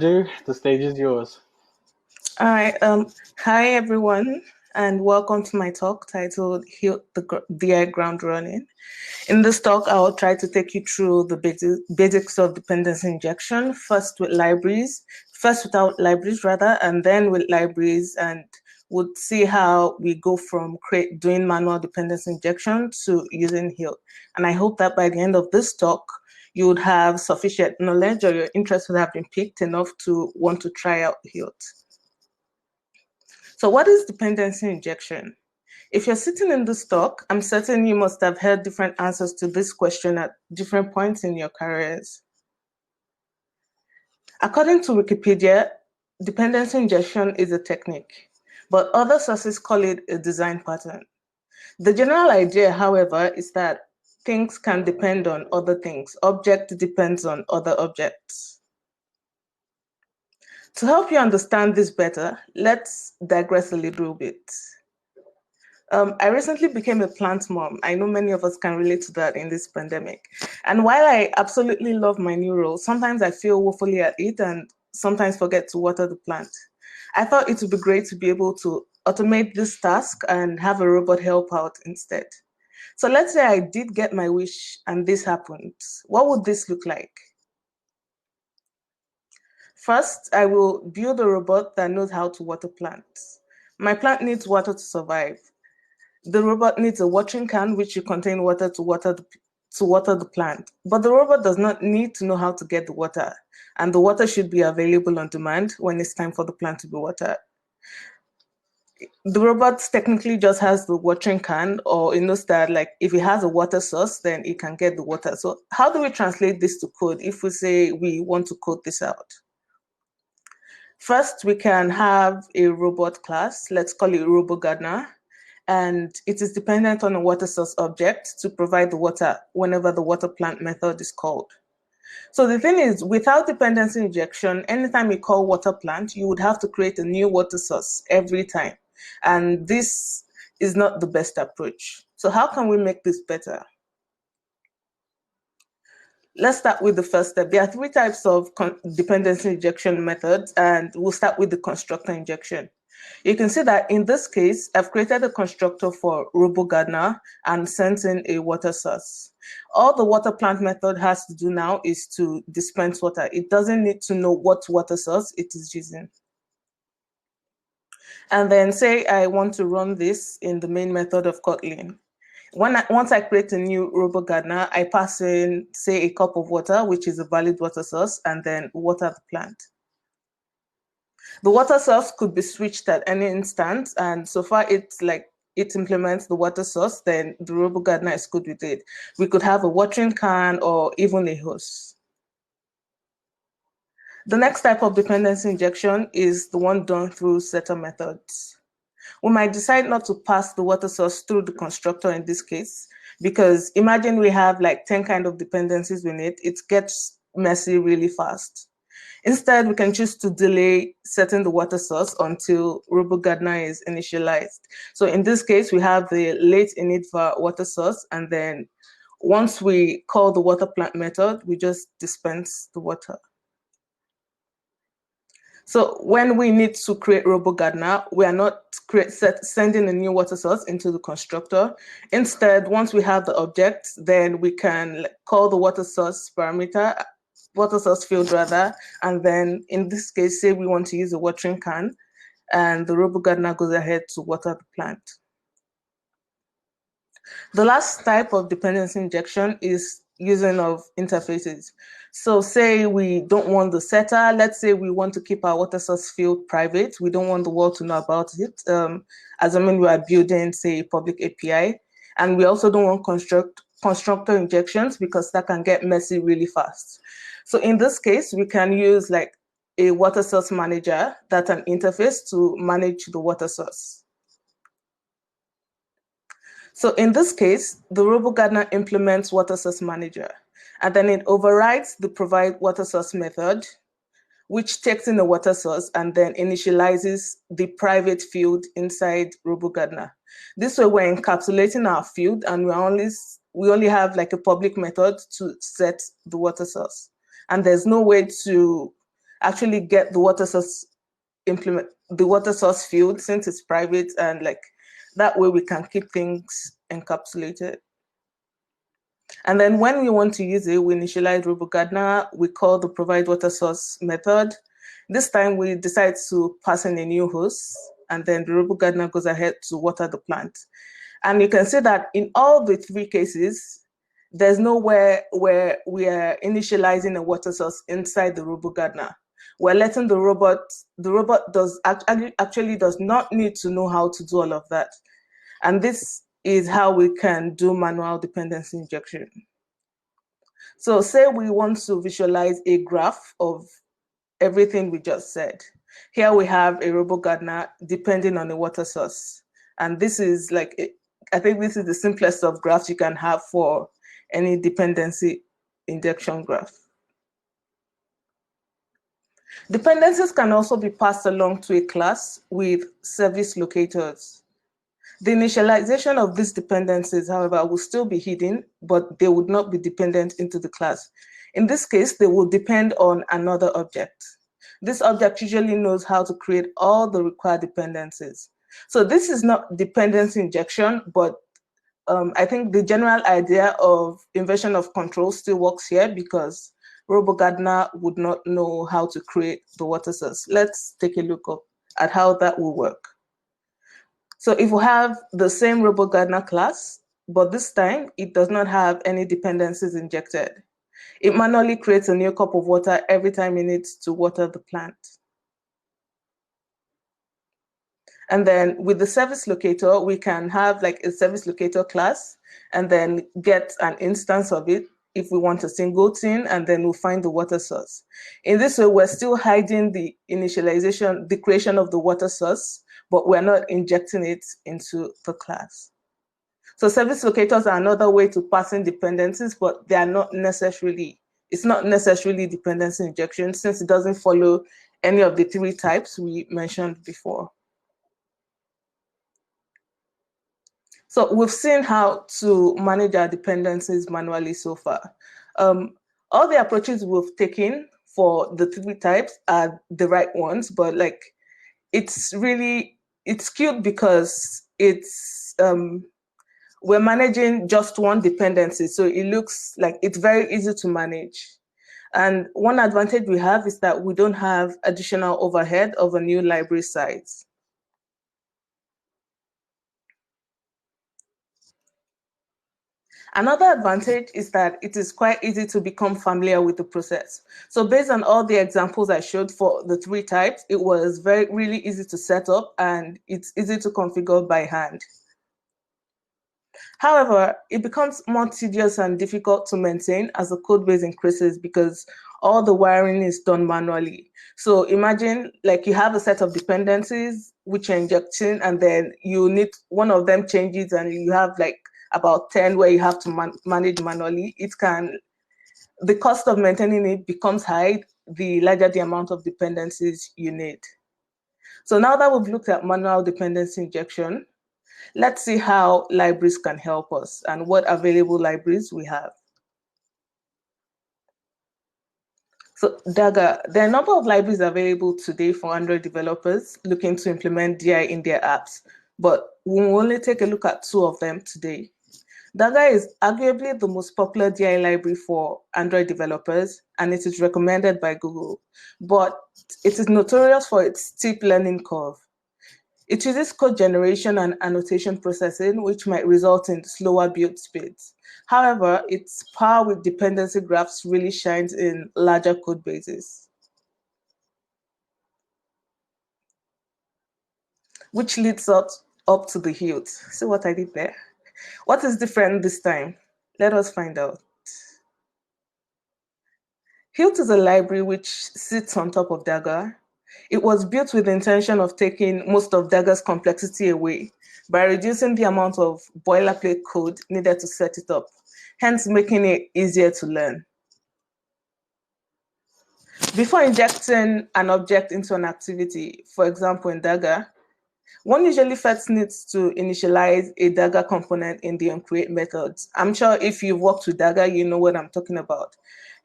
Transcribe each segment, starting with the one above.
The stage is yours. All right. Hi, everyone, and welcome to my talk titled Hilt, the Diagram Running. In this talk, I will try to take you through the basics of dependency injection, first without libraries, and then with libraries, and we'll see how we go from doing manual dependency injection to using Hilt. And I hope that by the end of this talk, you would have sufficient knowledge or your interest would have been piqued enough to want to try out Hilt. So what is dependency injection? If you're sitting in this talk, I'm certain you must have heard different answers to this question at different points in your careers. According to Wikipedia, dependency injection is a technique, but other sources call it a design pattern. The general idea, however, is that things can depend on other things. Object depends on other objects. To help you understand this better, let's digress a little bit. I recently became a plant mom. I know many of us can relate to that in this pandemic. And while I absolutely love my new role, sometimes I feel woefully at it and sometimes forget to water the plant. I thought it would be great to be able to automate this task and have a robot help out instead. So let's say I did get my wish and this happened. What would this look like? First, I will build a robot that knows how to water plants. My plant needs water to survive. The robot needs a watering can which will contain water to water the plant. But the robot does not need to know how to get the water, and the water should be available on demand when it's time for the plant to be watered. The robot technically just has the watering can, or it knows that like if it has a water source, then it can get the water. So how do we translate this to code if we say we want to code this out? First, we can have a robot class. Let's call it RoboGardener. And it is dependent on a water source object to provide the water whenever the water plant method is called. So the thing is, without dependency injection, anytime you call water plant, you would have to create a new water source every time. And this is not the best approach. So how can we make this better? Let's start with the first step. There are three types of dependency injection methods, and we'll start with the constructor injection. You can see that in this case, I've created a constructor for RoboGardener and sent in a water source. All the water plant method has to do now is to dispense water. It doesn't need to know what water source it is using. And then say I want to run this in the main method of Kotlin. Once I create a new RoboGardener, I pass in, say, a cup of water, which is a valid water source, and then water the plant. The water source could be switched at any instance, and so far it's like it implements the water source, then the RoboGardener is good with it. We could have a watering can or even a hose. The next type of dependency injection is the one done through setter methods. We might decide not to pass the water source through the constructor in this case, because imagine we have like 10 kind of dependencies in it. It gets messy really fast. Instead, we can choose to delay setting the water source until RoboGardener is initialized. So in this case, we have the late init var water source, and then once we call the water plant method, we just dispense the water. So when we need to create RoboGardener, we are not sending a new water source into the constructor. Instead, once we have the object, then we can call the water source parameter, water source field rather, and then in this case, say we want to use a watering can, and the RoboGardener goes ahead to water the plant. The last type of dependency injection is using of interfaces. So say we don't want the setter, let's say we want to keep our water source field private. We don't want the world to know about it. Assuming we are building, say, a public API. And we also don't want constructor injections because that can get messy really fast. So in this case, we can use like a water source manager that's an interface to manage the water source. So in this case, the RoboGardener implements water source manager, and then it overrides the provide water source method, which takes in the water source and then initializes the private field inside RoboGardener. This way we're encapsulating our field and we only have like a public method to set the water source. And there's no way to actually get the water source field, since it's private, and like that way we can keep things encapsulated. And then when we want to use it, we initialize RoboGardener. We call the provide water source method. This time we decide to pass in a new host, and then the RoboGardener goes ahead to water the plant. And you can see that in all the 3 cases, there's nowhere where we are initializing a water source inside the RoboGardener. We're letting the robot actually does not need to know how to do all of that. And this is how we can do manual dependency injection. So say we want to visualize a graph of everything we just said. Here we have a RoboGardener depending on a water source. And this is like, I think this is the simplest of graphs you can have for any dependency injection graph. Dependencies can also be passed along to a class with service locators. The initialization of these dependencies, however, will still be hidden, but they would not be dependent into the class. In this case, they will depend on another object. This object usually knows how to create all the required dependencies. So this is not dependency injection, but I think the general idea of inversion of control still works here, because RoboGardener would not know how to create the water source. Let's take a look at how that will work. So if we have the same RoboGardener class, but this time it does not have any dependencies injected, it manually creates a new cup of water every time it needs to water the plant. And then with the service locator, we can have like a service locator class and then get an instance of it if we want a single thing, and then we'll find the water source. In this way, we're still hiding the initialization, the creation of the water source, but we're not injecting it into the class. So service locators are another way to pass in dependencies, but they are not necessarily, it's not necessarily dependency injection, since it doesn't follow any of the 3 types we mentioned before. So we've seen how to manage our dependencies manually so far. All the approaches we've taken for the 3 types are the right ones, but like it's cute because it's we're managing just one dependency, so it looks like it's very easy to manage. And one advantage we have is that we don't have additional overhead of a new library size. Another advantage is that it is quite easy to become familiar with the process. So based on all the examples I showed for the 3 types, it was really easy to set up, and it's easy to configure by hand. However, it becomes more tedious and difficult to maintain as the code base increases, because all the wiring is done manually. So imagine like you have a set of dependencies which you're injecting, and then you need one of them changes, and you have like about 10 where you have to manage manually. The cost of maintaining it becomes high the larger the amount of dependencies you need. So now that we've looked at manual dependency injection, let's see how libraries can help us and what available libraries we have. So Dagger, there are a number of libraries available today for Android developers looking to implement DI in their apps, but we'll only take a look at 2 of them today. Dagger is arguably the most popular DI library for Android developers, and it is recommended by Google, but it is notorious for its steep learning curve. It uses code generation and annotation processing, which might result in slower build speeds. However, its power with dependency graphs really shines in larger code bases. Which leads us up to the Hilt. See what I did there? What is different this time? Let us find out. Hilt is a library which sits on top of Dagger. It was built with the intention of taking most of Dagger's complexity away by reducing the amount of boilerplate code needed to set it up, hence making it easier to learn. Before injecting an object into an activity, for example in Dagger, one usually first needs to initialize a Dagger component in the onCreate methods. I'm sure if you've worked with Dagger, you know what I'm talking about.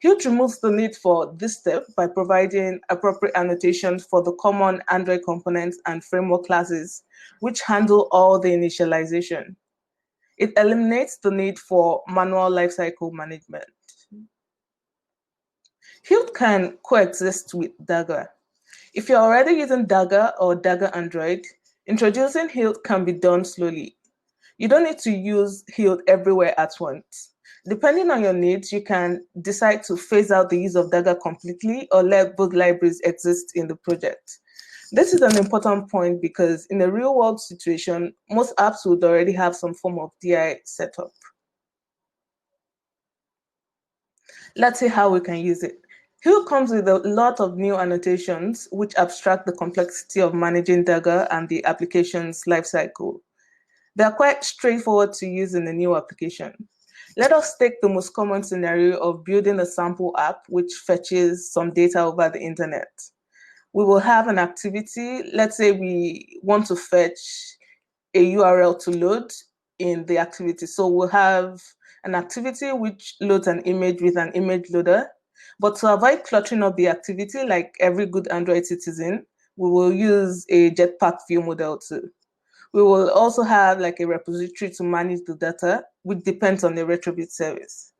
Hilt removes the need for this step by providing appropriate annotations for the common Android components and framework classes, which handle all the initialization. It eliminates the need for manual lifecycle management. Hilt can coexist with Dagger. If you're already using Dagger or Dagger Android, introducing Hilt can be done slowly. You don't need to use Hilt everywhere at once. Depending on your needs, you can decide to phase out the use of Dagger completely or let both libraries exist in the project. This is an important point because in a real-world situation, most apps would already have some form of DI setup. Let's see how we can use it. Hilt comes with a lot of new annotations which abstract the complexity of managing Dagger and the application's lifecycle. They are quite straightforward to use in a new application. Let us take the most common scenario of building a sample app which fetches some data over the internet. We will have an activity. Let's say we want to fetch a URL to load in the activity. So we'll have an activity which loads an image with an image loader. But to avoid cluttering up the activity, like every good Android citizen, we will use a Jetpack view model too. We will also have like a repository to manage the data, which depends on the retrieval service.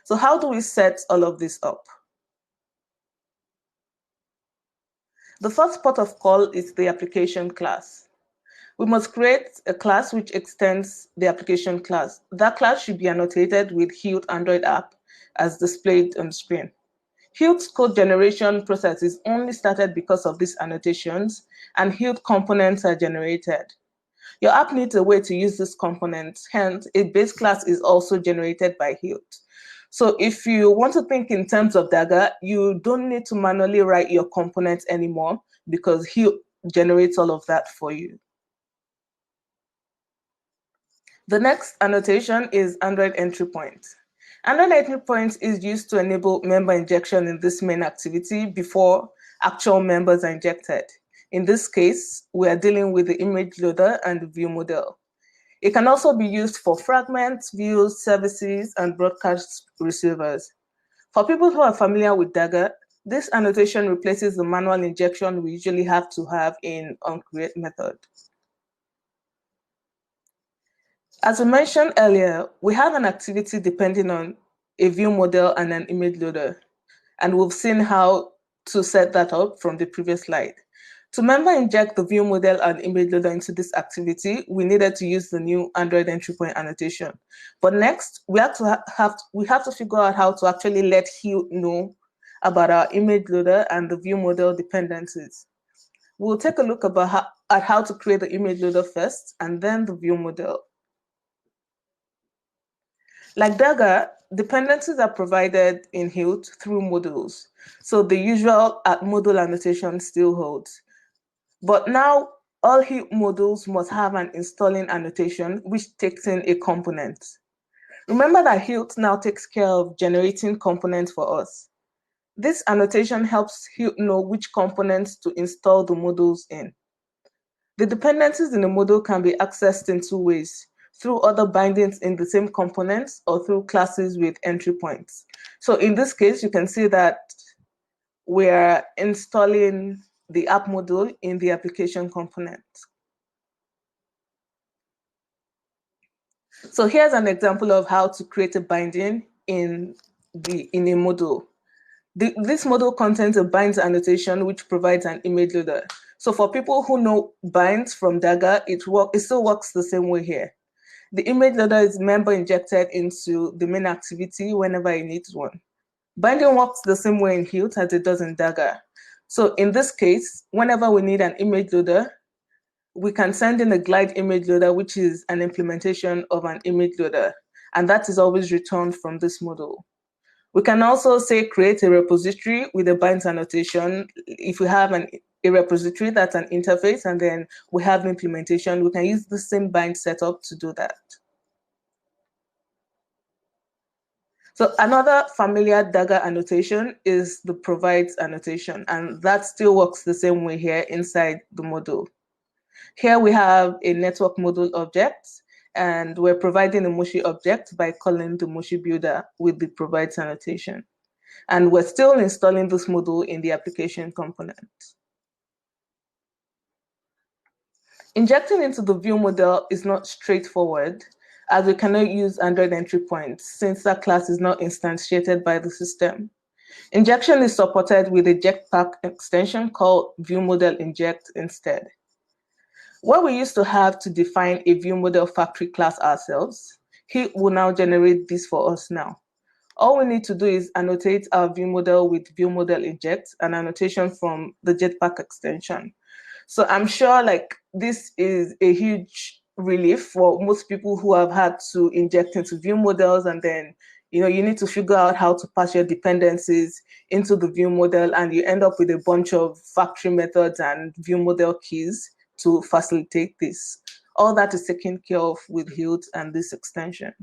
So how do we set all of this up? The first port of call is the application class. We must create a class which extends the application class. That class should be annotated with Hilt Android app as displayed on screen. Hilt's code generation process is only started because of these annotations, and Hilt components are generated. Your app needs a way to use these components, hence a base class is also generated by Hilt. So if you want to think in terms of Dagger, you don't need to manually write your components anymore because Hilt generates all of that for you. The next annotation is Android entry point. Android entry point is used to enable member injection in this main activity before actual members are injected. In this case, we are dealing with the image loader and the view model. It can also be used for fragments, views, services, and broadcast receivers. For people who are familiar with Dagger, this annotation replaces the manual injection we usually have to have in onCreate method. As we mentioned earlier, we have an activity depending on a view model and an image loader, and we've seen how to set that up from the previous slide. To member inject the view model and image loader into this activity, we needed to use the new Android entry point annotation. But next, we have to figure out how to actually let Hilt know about our image loader and the view model dependencies. We'll take a look at how to create the image loader first, and then the view model. Like Dagger, dependencies are provided in Hilt through modules. So the usual module annotation still holds. But now all Hilt modules must have an installing annotation which takes in a component. Remember that Hilt now takes care of generating components for us. This annotation helps Hilt know which components to install the modules in. The dependencies in a module can be accessed in two ways: through other bindings in the same components or through classes with entry points. So in this case, you can see that we're installing the app module in the application component. So here's an example of how to create a binding in a module. This module contains a binds annotation which provides an image loader. So for people who know binds from Dagger, it still works the same way here. The image loader is member injected into the main activity whenever it needs one. Binding works the same way in Hilt as it does in Dagger. So in this case, whenever we need an image loader, we can send in a glide image loader, which is an implementation of an image loader, and that is always returned from this module. We can also say create a repository with a binds annotation. If we have a repository that's an interface and then we have implementation, we can use the same bind setup to do that. So another familiar Dagger annotation is the provides annotation, and that still works the same way here inside the module. Here we have a network module object, and we're providing a Moshi object by calling the Moshi builder with the provides annotation. And we're still installing this module in the application component. Injecting into the view model is not straightforward, as we cannot use Android entry points since that class is not instantiated by the system. Injection is supported with a Jetpack extension called viewModelInject instead. What we used to have to define a viewModel factory class ourselves, Hilt will now generate this for us now. All we need to do is annotate our viewModel with viewModelInject, an annotation from the Jetpack extension. So I'm sure this is a huge relief for most people who have had to inject into view models, and then you need to figure out how to pass your dependencies into the view model, and you end up with a bunch of factory methods and view model keys to facilitate this. All that is taken care of with Hilt and this extension.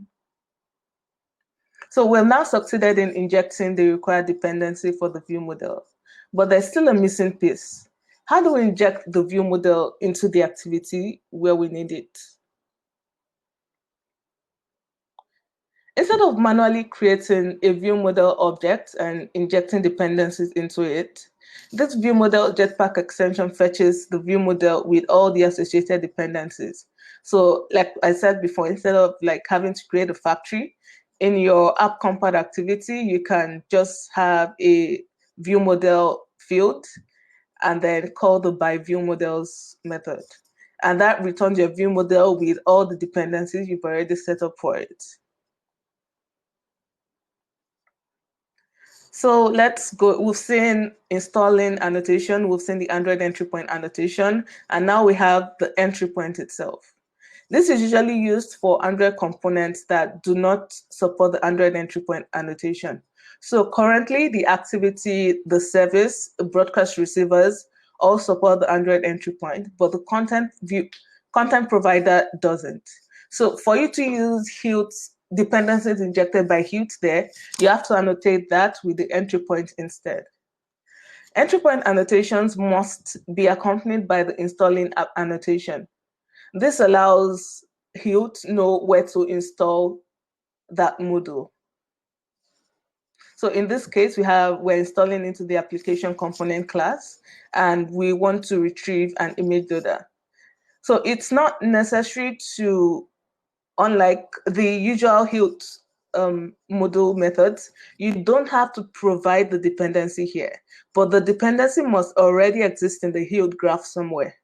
So we've now succeeded in injecting the required dependency for the view model, but there's still a missing piece. How do we inject the view model into the activity where we need it? Instead of manually creating a view model object and injecting dependencies into it, this view model Jetpack extension fetches the view model with all the associated dependencies. So like I said before, instead of having to create a factory, in your app compat activity, you can just have a view model field and then call the byViewModels method. And that returns your view model with all the dependencies you've already set up for it. So let's go. We've seen installing annotation, we've seen the Android entry point annotation, and now we have the entry point itself. This is usually used for Android components that do not support the Android entry point annotation. So currently, the activity, the service, the broadcast receivers all support the Android entry point, but the content provider doesn't. So for you to use Hilt's dependencies injected by Hilt there, you have to annotate that with the entry point instead. Entry point annotations must be accompanied by the installing app annotation. This allows Hilt to know where to install that module. So in this case, we're installing into the application component class, and we want to retrieve an image loader. So it's not necessary to, unlike the usual Hilt module methods, you don't have to provide the dependency here, but the dependency must already exist in the Hilt graph somewhere.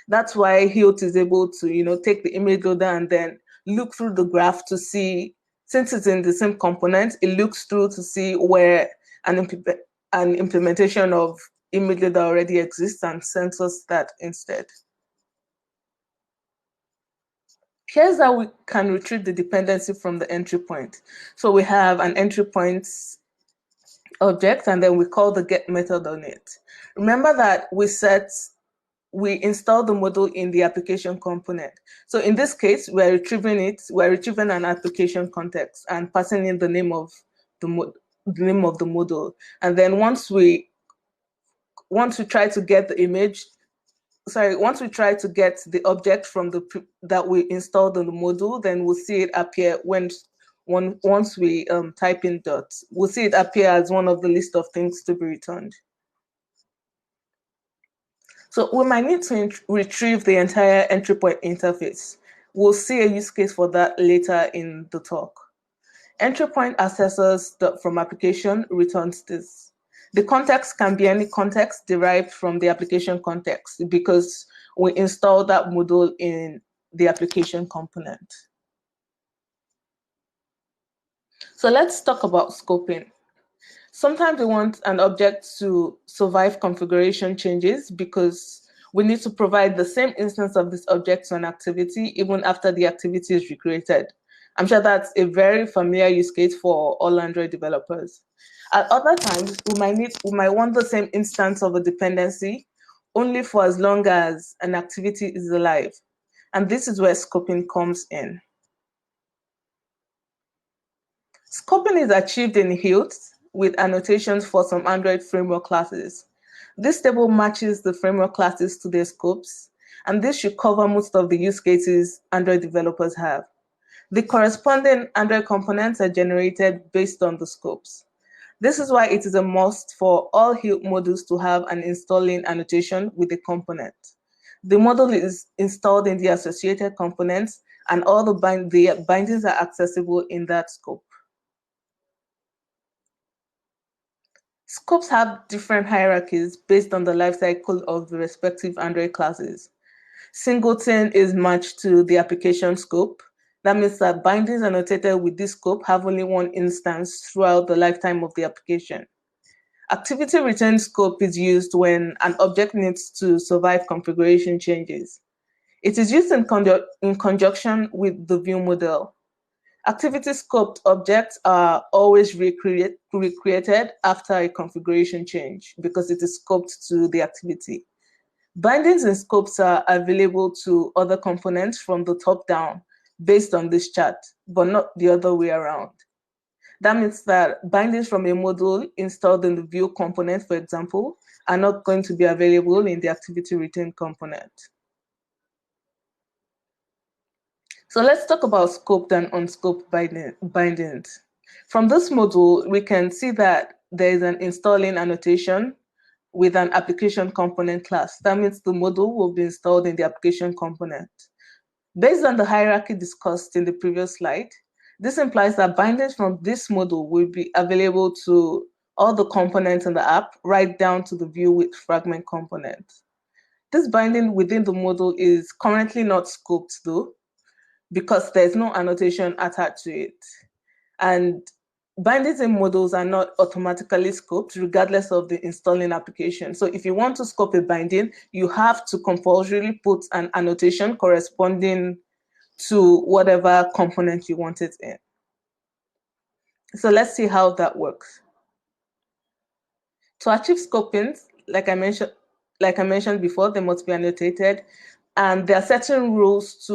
That's why Hilt is able to, take the image loader and then look through the graph to see, since it's in the same component, it looks through to see where an implementation of image loader already exists and sends us that instead. Here's how we can retrieve the dependency from the entry point. So we have an entry point object, and then we call the get method on it. Remember that we install the module in the application component. So in this case, we're retrieving an application context and passing in the name of the module. And then once we try to get the image, once we try to get the object from that we installed on the module, then we'll see it appear once we type in dots. We'll see it appear as one of the list of things to be returned. So we might need to retrieve the entire entry point interface. We'll see a use case for that later in the talk. Entry point accessors from application returns this. The context can be any context derived from the application context because we install that module in the application component. So let's talk about scoping. Sometimes we want an object to survive configuration changes because we need to provide the same instance of this object to an activity even after the activity is recreated. I'm sure that's a very familiar use case for all Android developers. At other times, we might want the same instance of a dependency only for as long as an activity is alive. And this is where scoping comes in. Scoping is achieved in Hilt with annotations for some Android framework classes. This table matches the framework classes to their scopes, and this should cover most of the use cases Android developers have. The corresponding Android components are generated based on the scopes. This is why it is a must for all Hilt modules to have an installing annotation with a component. The module is installed in the associated components, and all the bindings are accessible in that scope. Scopes have different hierarchies based on the lifecycle of the respective Android classes. Singleton is matched to the application scope. That means that bindings annotated with this scope have only one instance throughout the lifetime of the application. Activity return scope is used when an object needs to survive configuration changes. It is used in conjunction with the view model. Activity scoped objects are always recreated after a configuration change because it is scoped to the activity. Bindings and scopes are available to other components from the top down based on this chart, but not the other way around. That means that bindings from a module installed in the view component, for example, are not going to be available in the activity return component. So let's talk about scoped and unscoped bindings. From this module, we can see that there is an installing annotation with an application component class. That means the module will be installed in the application component. Based on the hierarchy discussed in the previous slide, this implies that bindings from this module will be available to all the components in the app, right down to the view with fragment component. This binding within the module is currently not scoped though, because there's no annotation attached to it. And bindings in modules are not automatically scoped regardless of the installing application. So if you want to scope a binding, you have to compulsorily put an annotation corresponding to whatever component you want it in. So let's see how that works. To achieve scoping, like I mentioned before, they must be annotated, and there are certain rules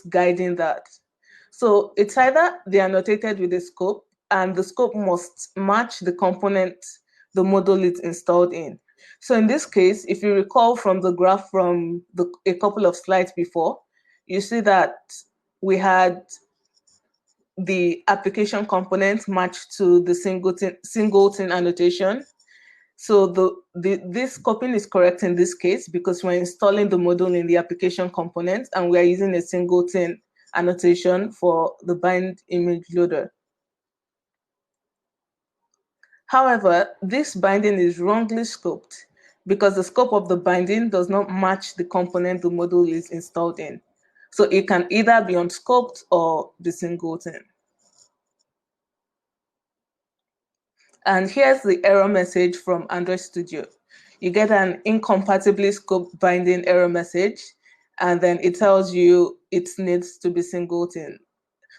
guiding that. So it's either they're annotated with a scope, and the scope must match the component the module is installed in. So in this case, if you recall from the graph from a couple of slides before, you see that we had the application component matched to the singleton annotation. So this scoping is correct in this case because we're installing the module in the application component and we are using a singleton annotation for the bind image loader. However, this binding is wrongly scoped because the scope of the binding does not match the component the module is installed in. So it can either be unscoped or be singleton. And here's the error message from Android Studio. You get an incompatibly scoped binding error message, and then it tells you it needs to be singleton.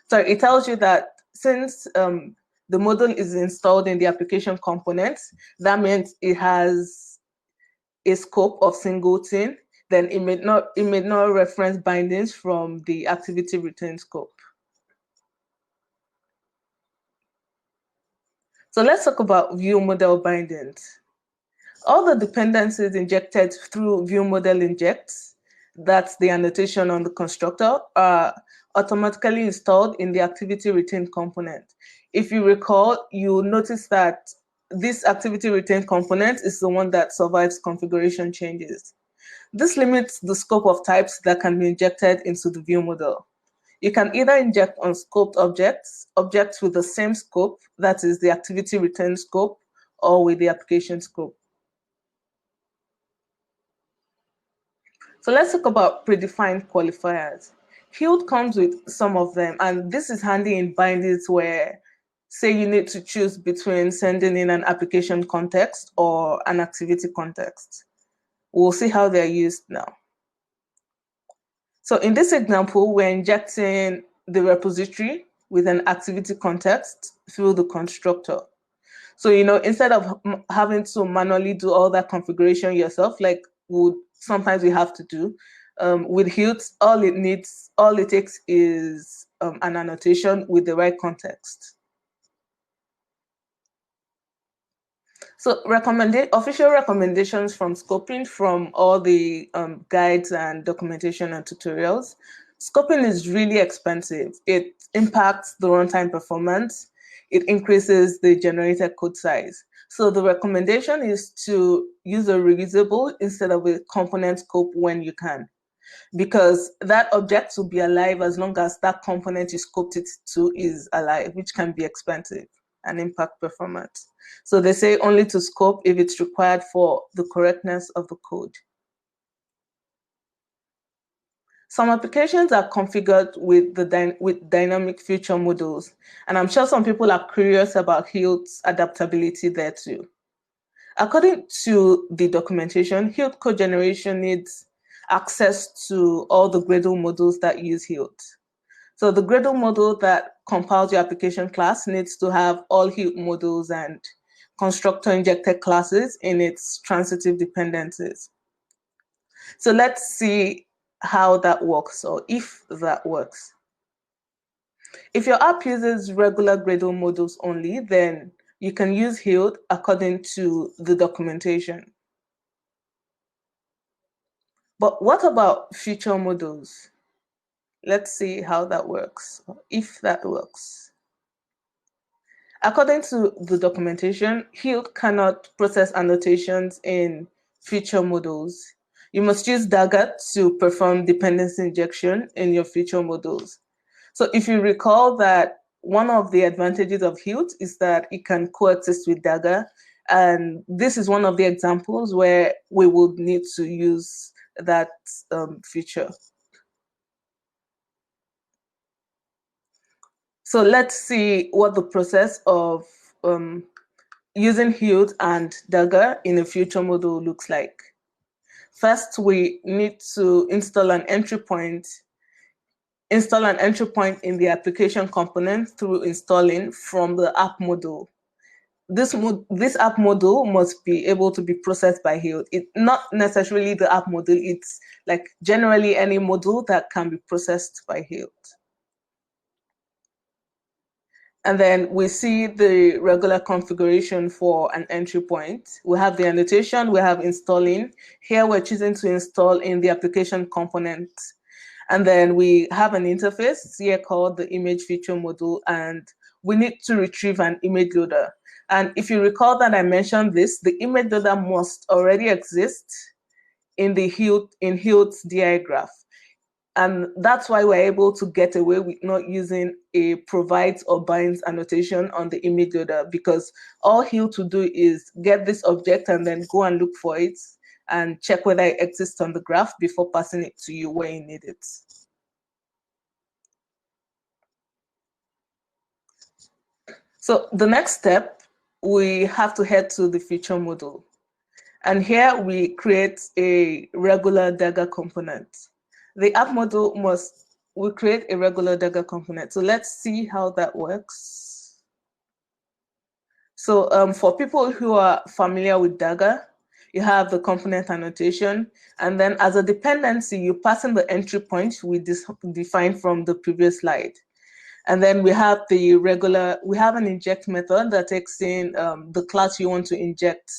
So it tells you that since the module is installed in the application components, that means it has a scope of singleton, then it may not reference bindings from the activity return scope. So let's talk about view model bindings. All the dependencies injected through view model injects, that's the annotation on the constructor, are automatically installed in the activity return component. If you recall, you'll notice that this activity return component is the one that survives configuration changes. This limits the scope of types that can be injected into the view model. You can either inject unscoped objects with the same scope, that is the activity return scope, or with the application scope. So let's talk about predefined qualifiers. Hilt comes with some of them, and this is handy in bindings where, say, you need to choose between sending in an application context or an activity context. We'll see how they're used now. So in this example, we're injecting the repository with an activity context through the constructor. So, instead of having to manually do all that configuration yourself, like sometimes we have to do, with Hilt, all it takes is an annotation with the right context. So official recommendations from scoping from all the guides and documentation and tutorials. Scoping is really expensive. It impacts the runtime performance. it increases the generated code size. So the recommendation is to use a reusable instead of a component scope when you can, because that object will be alive as long as that component you scoped it to is alive, which can be expensive and impact performance. So they say only to scope if it's required for the correctness of the code. Some applications are configured with dynamic feature models, and I'm sure some people are curious about Hilt's adaptability there too. According to the documentation, Hilt code generation needs access to all the Gradle models that use Hilt. So the Gradle model that compiles your application class needs to have all Hilt models and constructor injected classes in its transitive dependencies. So let's see how that works, or if that works. If your app uses regular Gradle models only, then you can use Hilt according to the documentation. But what about feature models? Let's see how that works, or if that works. According to the documentation, Hilt cannot process annotations in feature models. You must use Dagger to perform dependency injection in your feature models. So if you recall that one of the advantages of Hilt is that it can coexist with Dagger, and this is one of the examples where we would need to use that feature. So let's see what the process of using Hilt and Dagger in a feature model looks like. First, we need to install an entry point in the application component through installing from the app module. This app module must be able to be processed by Hilt. It's not necessarily the app module, it's like generally any module that can be processed by Hilt. And then we see the regular configuration for an entry point. We have the annotation, we have installing. Here we're choosing to install in the application component. And then we have an interface here called the image feature module, and we need to retrieve an image loader. And if you recall that I mentioned this, the image loader must already exist in Hilt's DI graph. And that's why we're able to get away with not using a provides or binds annotation on the image loader, because all Hilt will do is get this object and then go and look for it and check whether it exists on the graph before passing it to you where you need it. So the next step, we have to head to the feature module. And here we create a regular Dagger component. The app module will create a regular Dagger component. So let's see how that works. So for people who are familiar with Dagger, you have the component annotation, and then as a dependency, you pass in the entry point we defined from the previous slide. And then we have an inject method that takes in the class you want to inject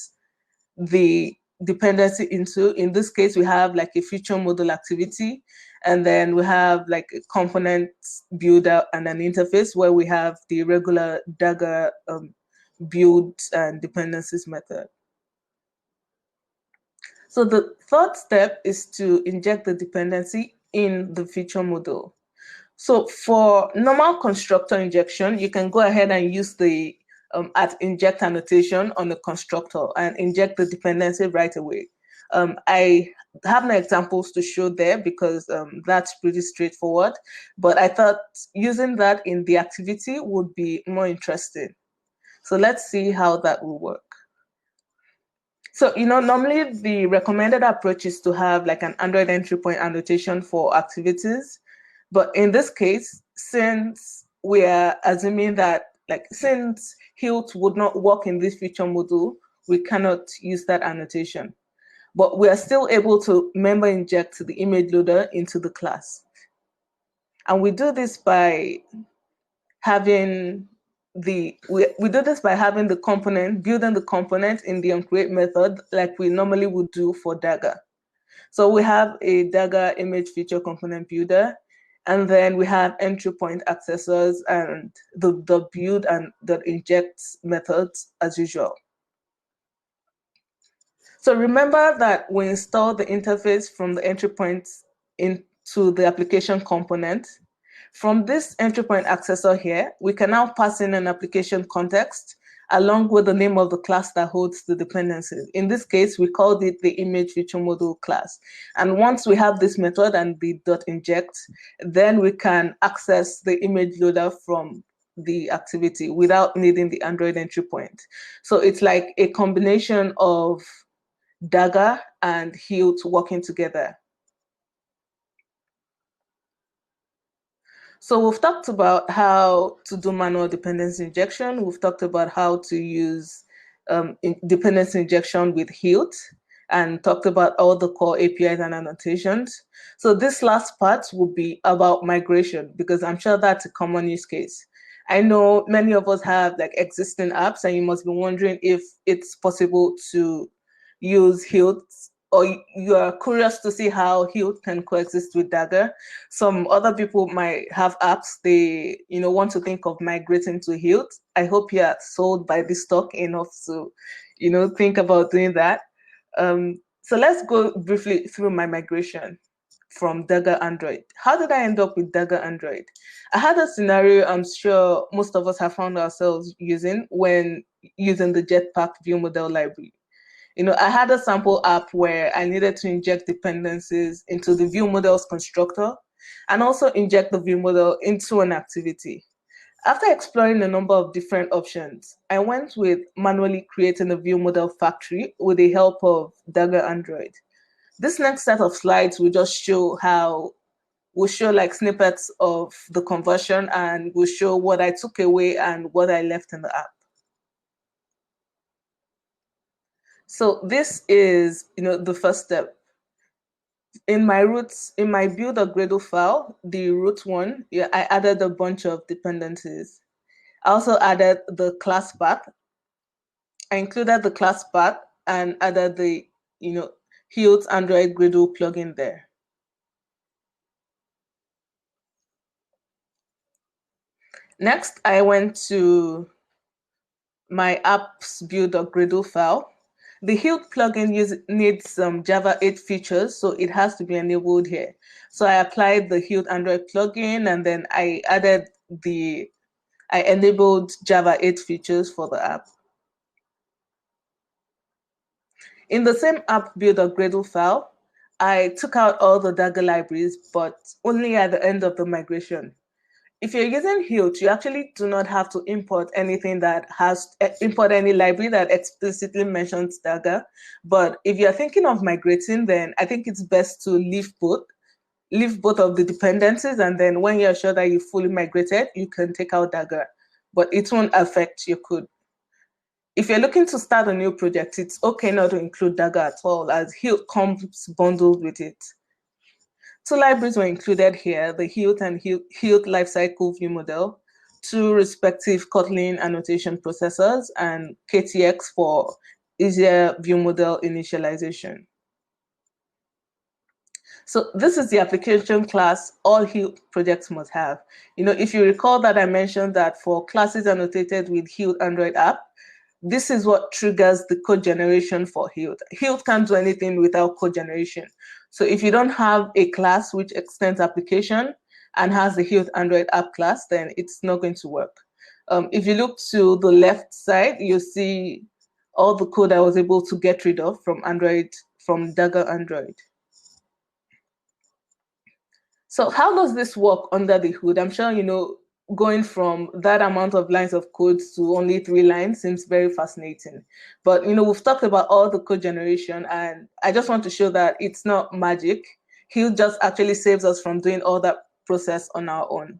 the dependency into. In this case, we have like a feature model activity, and then we have like a component builder and an interface where we have the regular Dagger build and dependencies method. So the third step is to inject the dependency in the feature model. So for normal constructor injection, you can go ahead and use the @inject annotation on the constructor and inject the dependency right away. I have no examples to show there because that's pretty straightforward, but I thought using that in the activity would be more interesting. So let's see how that will work. So, normally the recommended approach is to have like an Android entry point annotation for activities. But in this case, since we are assuming that, since Hilt would not work in this feature module, we cannot use that annotation. But we are still able to member inject the image loader into the class. And we do this by having the component, building the component in the onCreate method like we normally would do for Dagger. So we have a Dagger image feature component builder, And then we have entry point accessors and the build and the inject methods as usual. So remember that we install the interface from the entry point into the application component. From this entry point accessor here, we can now pass in an application context along with the name of the class that holds the dependencies. In this case, we called it the image feature module class. And once we have this method and the .inject, then we can access the image loader from the activity without needing the Android entry point. So it's like a combination of Dagger and Hilt working together. So we've talked about how to do manual dependency injection. We've talked about how to use dependency injection with Hilt and talked about all the core APIs and annotations. So this last part will be about migration because I'm sure that's a common use case. I know many of us have like existing apps and you must be wondering if it's possible to use Hilt, or you are curious to see how Hilt can coexist with Dagger. Some other people might have apps they want to think of migrating to Hilt. I hope you are sold by this talk enough to think about doing that. So let's go briefly through my migration from Dagger Android. How did I end up with Dagger Android? I had a scenario I'm sure most of us have found ourselves using when using the Jetpack view model library. I had a sample app where I needed to inject dependencies into the view model's constructor and also inject the view model into an activity. After exploring a number of different options, I went with manually creating a view model factory with the help of Dagger Android. This next set of slides will just show we'll show like snippets of the conversion and we'll show what I took away and what I left in the app. So this is, the first step. In my build.gradle file, the root one, I added a bunch of dependencies. I also added the class path. I included the class path and added the, Hilt Android Gradle plugin there. Next, I went to my app's build.gradle file. The Hilt plugin needs some Java 8 features, so it has to be enabled here. So I applied the Hilt Android plugin, and then I enabled Java 8 features for the app. In the same app build.gradle file, I took out all the Dagger libraries, but only at the end of the migration. If you're using Hilt, you actually do not have to import anything import any library that explicitly mentions Dagger. But if you're thinking of migrating, then I think it's best to leave both of the dependencies. And then when you're sure that you fully migrated, you can take out Dagger, but it won't affect your code. If you're looking to start a new project, it's okay not to include Dagger at all, as Hilt comes bundled with it. Two libraries were included here, the Hilt and Hilt lifecycle view model, two respective Kotlin annotation processors, and KTX for easier view model initialization. So this is the application class all Hilt projects must have. If you recall that I mentioned that for classes annotated with Hilt Android app, this is what triggers the code generation for Hilt. Hilt can't do anything without code generation. So if you don't have a class which extends application and has the Hilt Android app class, then it's not going to work. If you look to the left side, you'll see all the code I was able to get rid of from Dagger Android. So how does this work under the hood? I'm sure going from that amount of lines of code to only 3 lines seems very fascinating. But we've talked about all the code generation, and I just want to show that it's not magic. Hilt just actually saves us from doing all that process on our own.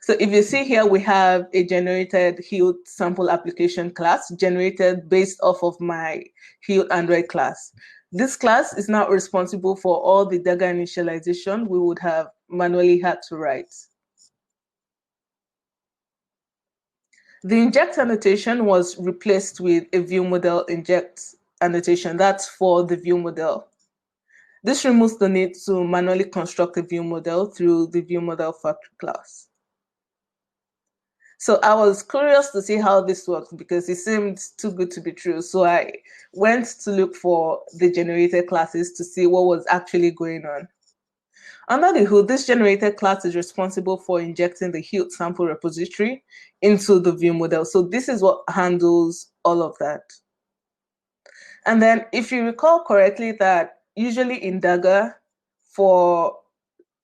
So if you see here, we have a generated Hilt sample application class generated based off of my Hilt Android class. This class is now responsible for all the Dagger initialization we would have manually had to write. The inject annotation was replaced with a view model inject annotation. That's for the view model. This removes the need to manually construct a view model through the view model factory class. So I was curious to see how this works because it seemed too good to be true. So I went to look for the generated classes to see what was actually going on. Under the hood, this generated class is responsible for injecting the Hilt sample repository into the view model. So this is what handles all of that. And then if you recall correctly that usually in Dagger, for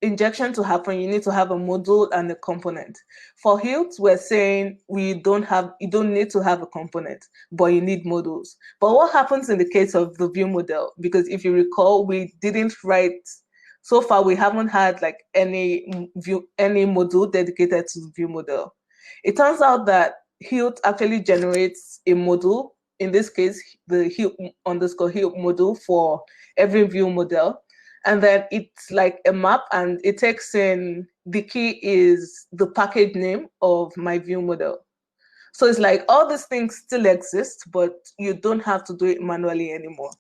injection to happen, you need to have a module and a component. For Hilt, we're saying you don't need to have a component, but you need modules. But what happens in the case of the view model? Because if you recall, we didn't write, so far we haven't had like any module dedicated to the view model. It turns out that Hilt actually generates a module, in this case, the Hilt_Hilt module for every view model. And then it's like a map, and it takes in, the key is the package name of my view model. So it's like all these things still exist, but you don't have to do it manually anymore.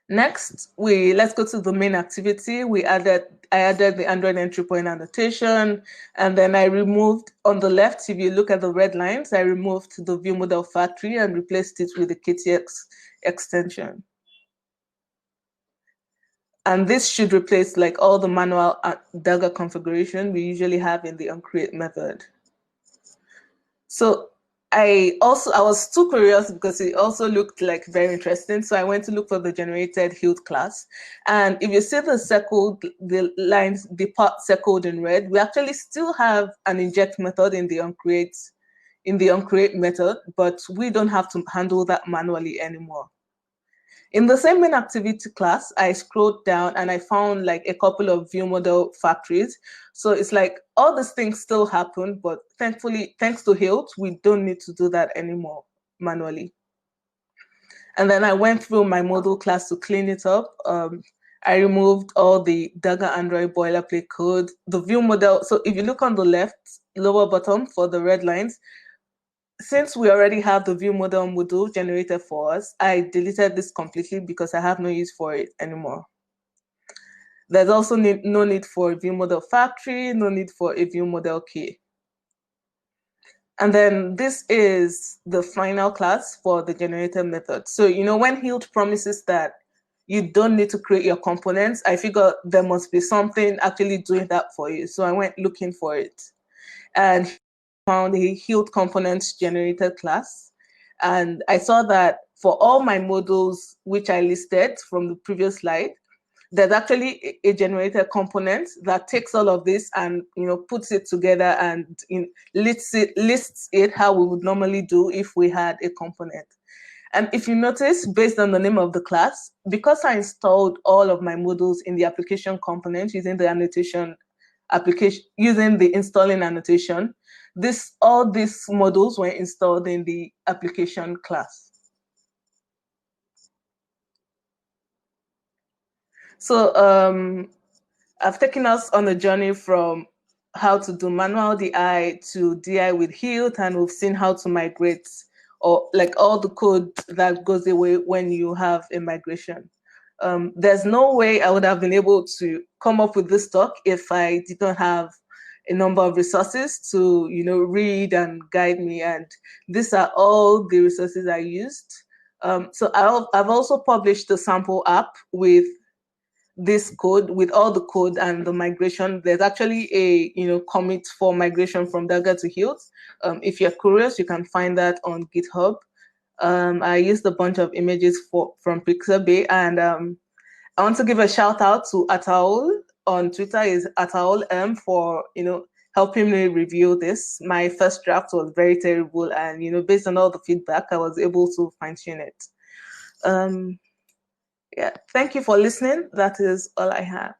Next, let's go to the main activity. I added the Android entry point annotation, and then I removed, on the left, if you look at the red lines, I removed the view model factory and replaced it with the KTX extension. And this should replace like all the manual Dagger configuration we usually have in the onCreate method. So I was too curious because it also looked like very interesting. So I went to look for the generated Hilt class. And if you see the lines, the part circled in red, we actually still have an inject method in the onCreate method, but we don't have to handle that manually anymore. In the same main activity class, I scrolled down and I found like a couple of view model factories. So it's like all these things still happen, but thankfully, thanks to Hilt, we don't need to do that anymore manually. And then I went through my module class to clean it up. I removed all the Dagger Android boilerplate code, the view model. So if you look on the left lower bottom for the red lines, since we already have the view model module generated for us, I deleted this completely because I have no use for it anymore. There's also no need for a view model factory, no need for a view model key. And then this is the final class for the generated method. So, when Hilt promises that you don't need to create your components, I figured there must be something actually doing that for you. So I went looking for it. And found a Hilt components generated class. And I saw that for all my modules, which I listed from the previous slide, there's actually a generated component that takes all of this and puts it together and lists it how we would normally do if we had a component. And if you notice, based on the name of the class, because I installed all of my modules in the application component using the annotation application, using the installing annotation, all these modules were installed in the application class. So I've taken us on a journey from how to do manual DI to DI with Hilt, and we've seen how to migrate, or like all the code that goes away when you have a migration. There's no way I would have been able to come up with this talk if I did not have a number of resources to read and guide me, and these are all the resources I used. So I've also published the sample app with this code, with all the code and the migration. There's actually a commit for migration from Dagger to Hilt. If you're curious, you can find that on GitHub. I used a bunch of images from Pixabay, and I want to give a shout out to Ataul on Twitter, is Ataul for helping me review this. My first draft was very terrible, and based on all the feedback, I was able to fine tune it. Yeah, thank you for listening. That is all I have.